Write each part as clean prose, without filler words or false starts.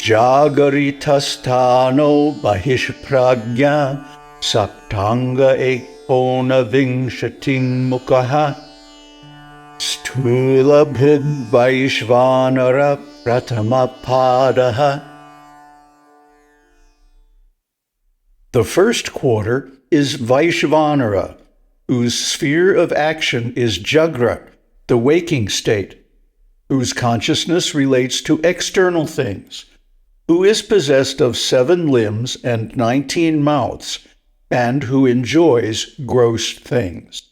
Jagaritastano Vaiśvānara Saptanga Ekona Vingshating Mukaha Stula Bhig Vaiśvānara Pratama. The first quarter is Vaiśvānara, whose sphere of action is jagrat, the waking state, whose consciousness relates to external things, who is possessed of 7 limbs and 19 mouths, and who enjoys gross things.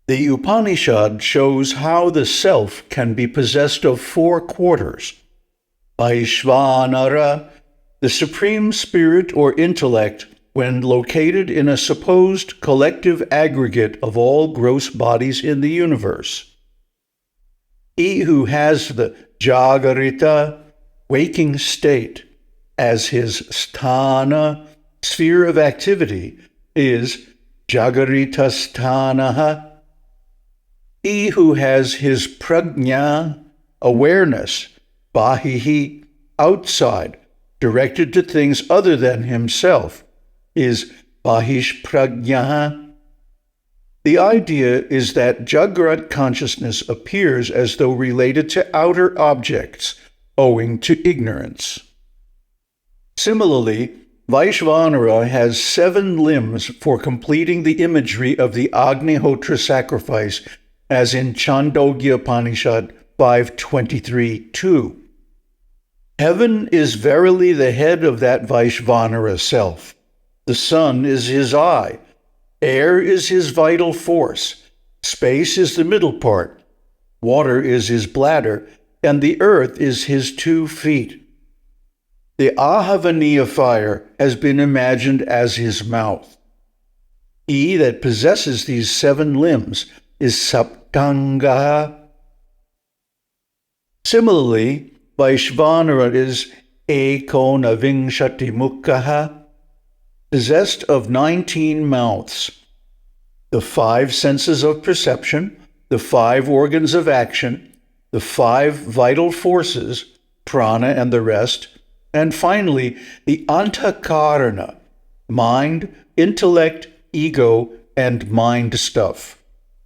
The Upanishad shows how the self can be possessed of 4 quarters. Vaiśvānara, the supreme spirit or intellect, when located in a supposed collective aggregate of all gross bodies in the universe. He who has the jagrita, waking state, as his sthana, sphere of activity, is jagaritasthanaha. He who has his prajna, awareness, bahihi, outside, directed to things other than himself, is bahishprajna. The idea is that jagrat consciousness appears as though related to outer objects, owing to ignorance. Similarly, Vaiśvānara has 7 limbs for completing the imagery of the Agnihotra sacrifice, as in Māṇḍūkyopaniṣad 5.23.2. Heaven is verily the head of that Vaiśvānara self. The sun is his eye. Air is his vital force. Space is the middle part. Water is his bladder, and the earth is his 2 feet. The Ahavaniya fire has been imagined as his mouth. He that possesses these 7 limbs is Saptanga. Similarly, Vaiśvānara is Ekona Vingshati Mukhaha, possessed of 19 mouths, the 5 senses of perception, the 5 organs of action, the 5 vital forces, prana and the rest, and finally the antakarana, mind, intellect, ego, and mind stuff.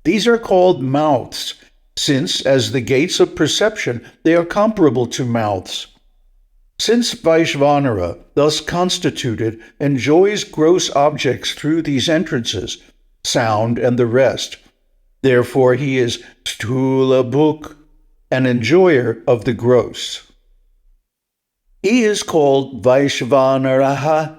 These are called mouths, since, as the gates of perception, they are comparable to mouths. Since Vaiśvānara, thus constituted, enjoys gross objects through these entrances, sound and the rest, therefore he is stula bhuk, an enjoyer of the gross. He is called Vaiśvānaraha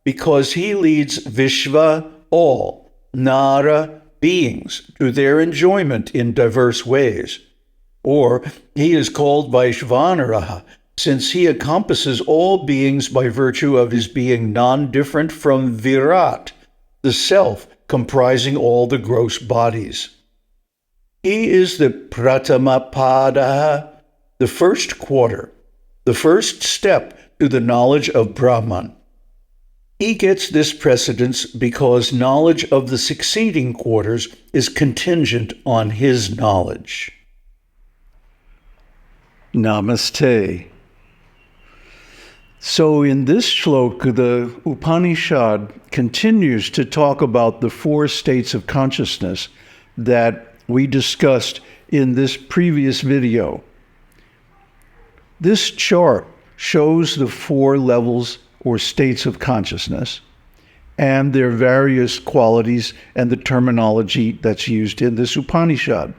because he leads Vishva, all, Nara, beings, to their enjoyment in diverse ways. Or he is called Vaiśvānaraha since he encompasses all beings by virtue of his being non-different from Virat, the self comprising all the gross bodies. He is the Pratamapada, the first quarter, the first step to the knowledge of Brahman. He gets this precedence because knowledge of the succeeding quarters is contingent on his knowledge. Namaste. So in this shloka, the Upanishad continues to talk about the 4 states of consciousness that we discussed in this previous video. This chart shows the 4 levels or states of consciousness and their various qualities and the terminology that's used in this Upanishad.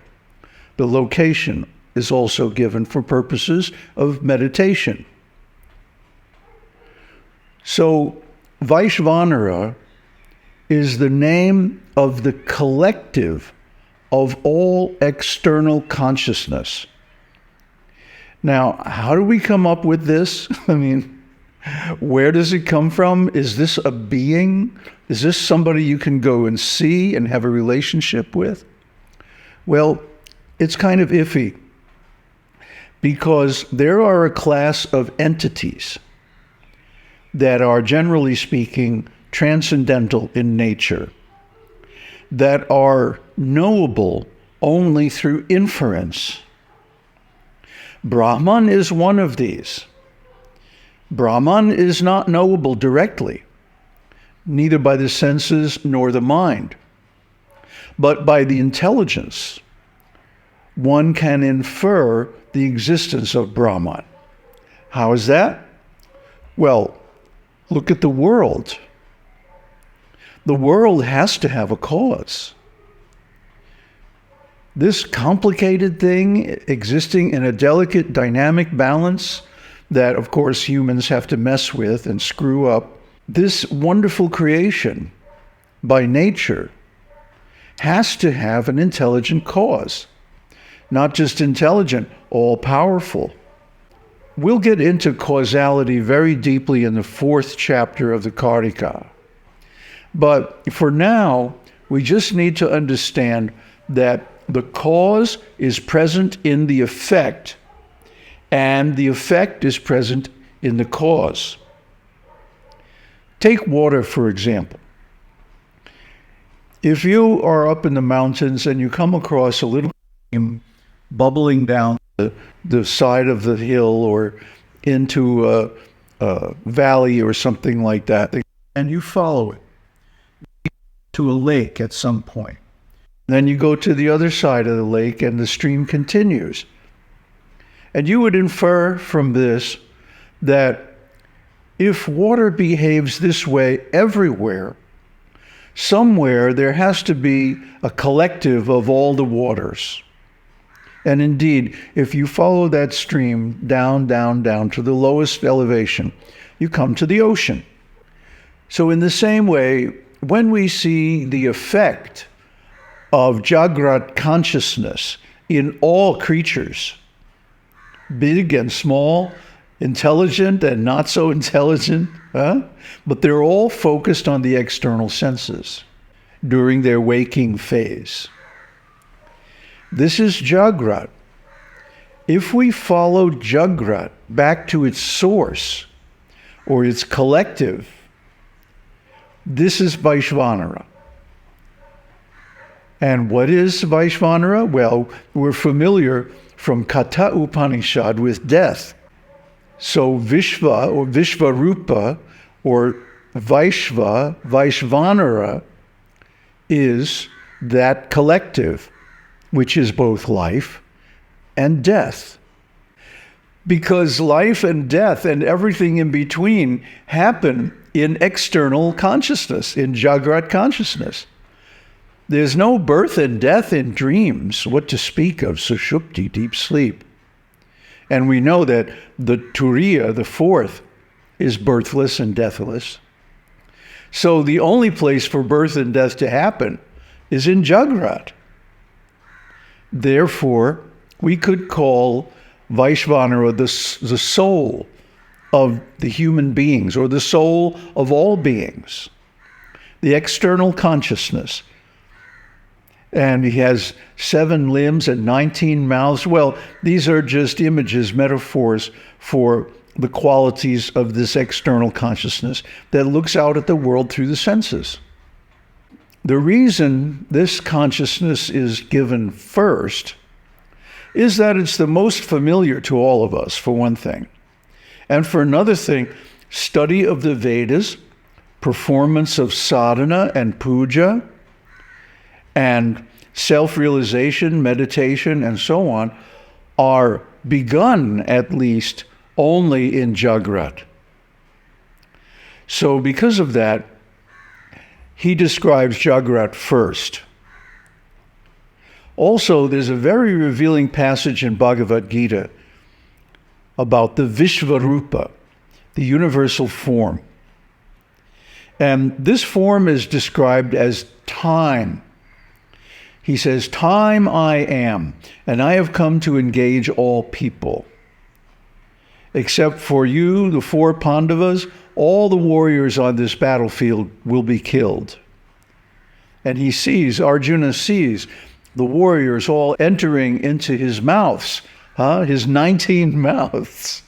The location is also given for purposes of meditation. So Vaiśvānara is the name of the collective of all external consciousness. Now, how do we come up with this? I mean, where does it come from? Is this a being? Is this somebody you can go and see and have a relationship with? Well, it's kind of iffy because there are a class of entities that are, generally speaking, transcendental in nature, that are knowable only through inference. Brahman is one of these. Brahman is not knowable directly, neither by the senses nor the mind, but by the intelligence. One can infer the existence of Brahman. How is that? Well, look at the world. The world has to have a cause. This complicated thing existing in a delicate dynamic balance that, of course, humans have to mess with and screw up, this wonderful creation by nature has to have an intelligent cause. Not just intelligent, all-powerful. We'll get into causality very deeply in the 4th chapter of the Karika. But for now, we just need to understand that the cause is present in the effect, and the effect is present in the cause. Take water, for example. If you are up in the mountains and you come across a little stream bubbling down the side of the hill or into a valley or something like that, and you follow it to a lake at some point. Then you go to the other side of the lake and the stream continues. And you would infer from this that if water behaves this way everywhere, somewhere there has to be a collective of all the waters. And indeed, if you follow that stream down, down, down to the lowest elevation, you come to the ocean. So in the same way, when we see the effect of jagrat consciousness in all creatures, big and small, intelligent and not so intelligent, but they're all focused on the external senses during their waking phase. This is jagrat. If we follow jagrat back to its source or its collective, this is Vaiśvānara. And what is Vaiśvānara? Well, we're familiar from Upanishad with death. So Vishva or Vishvarupa or Vaiśvānara is that collective, which is both life and death. Because life and death and everything in between happen in external consciousness, in jagrat consciousness. There's no birth and death in dreams, what to speak of sushupti, deep sleep. And we know that the turiya, the 4th, is birthless and deathless. So the only place for birth and death to happen is in jagrat. Therefore, we could call Vaiśvānara the soul of the human beings, or the soul of all beings, the external consciousness. And he has 7 limbs and 19 mouths. Well, these are just images, metaphors for the qualities of this external consciousness that looks out at the world through the senses. The reason this consciousness is given first is that it's the most familiar to all of us, for one thing. And for another thing, study of the Vedas, performance of sadhana and puja, and self-realization, meditation, and so on, are begun, at least, only in jagrat. So because of that, he describes jagrat first. Also, there's a very revealing passage in Bhagavad Gita about the Vishvarupa, the universal form. And this form is described as time. He says, time I am, and I have come to engage all people. Except for you, the 4 Pandavas, all the warriors on this battlefield will be killed. And he sees, Arjuna sees, the warriors all entering into his mouths, his 19 mouths.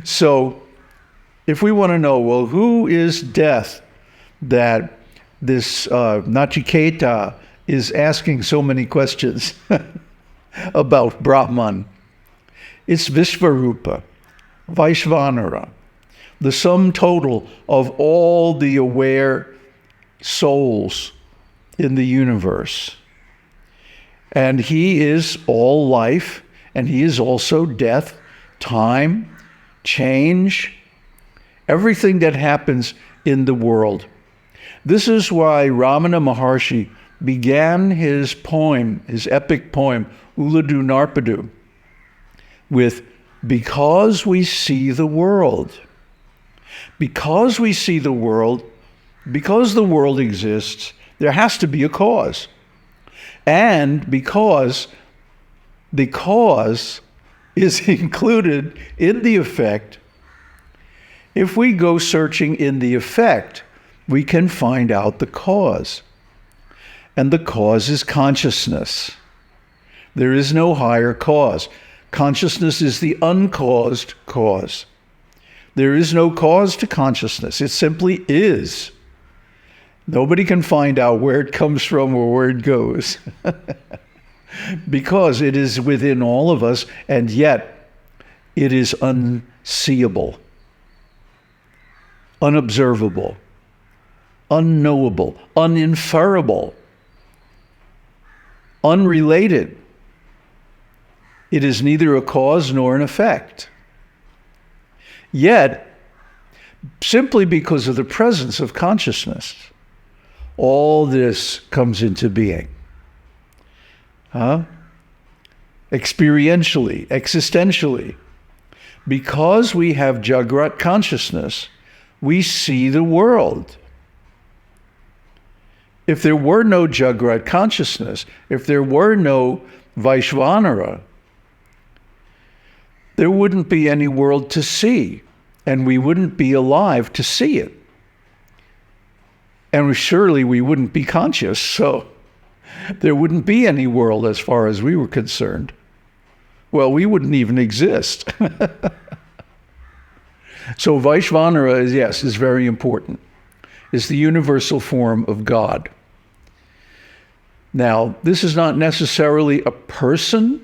So, if we want to know, well, who is death that this Nachiketa is asking so many questions about Brahman? It's Vishvarupa, Vaiśvānara, the sum total of all the aware souls in the universe. And he is all life, and he is also death, time, change, everything that happens in the world. This is why Ramana Maharshi began his poem, his epic poem, Uladu Narpadu, with, because we see the world. Because we see the world, because the world exists, there has to be a cause. And because the cause is included in the effect, if we go searching in the effect, we can find out the cause. And the cause is consciousness. There is no higher cause. Consciousness is the uncaused cause. There is no cause to consciousness. It simply is. Nobody can find out where it comes from or where it goes. Because it is within all of us, and yet it is unseeable, unobservable, unknowable, uninferable, unrelated. It is neither a cause nor an effect. Yet, simply because of the presence of consciousness, all this comes into being. Experientially, existentially. Because we have jagrat consciousness, we see the world. If there were no jagrat consciousness, if there were no Vaiśvānara, there wouldn't be any world to see, and we wouldn't be alive to see it. And surely we wouldn't be conscious, so there wouldn't be any world as far as we were concerned. Well, we wouldn't even exist. So Vaiśvānara, is very important. It's the universal form of God. Now, this is not necessarily a person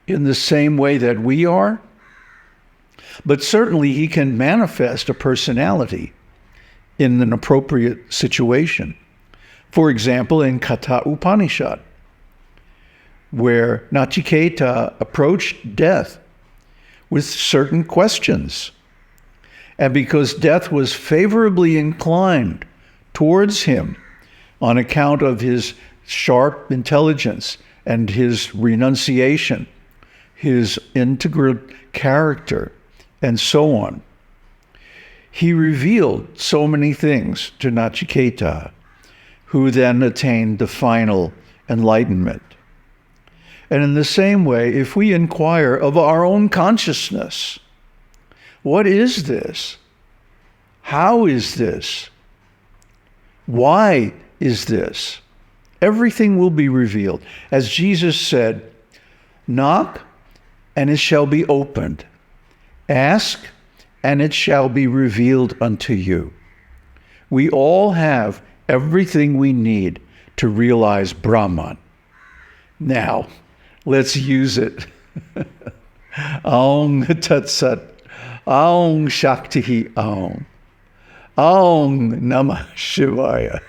in the same way that we are, but certainly he can manifest a personality in an appropriate situation. For example, in Katha Upanishad, where Nachiketa approached death with certain questions. And because death was favorably inclined towards him on account of his sharp intelligence and his renunciation, his integral character, and so on, he revealed so many things to Nachiketa, who then attained the final enlightenment. And in the same way, if we inquire of our own consciousness, what is this? How is this? Why is this? Everything will be revealed. As Jesus said, knock and it shall be opened. Ask and it shall be revealed unto you. We all have everything we need to realize Brahman. Now, let's use it. Aum Tat Sat. Aum Shakti Aum. Aum Namah Shivaya.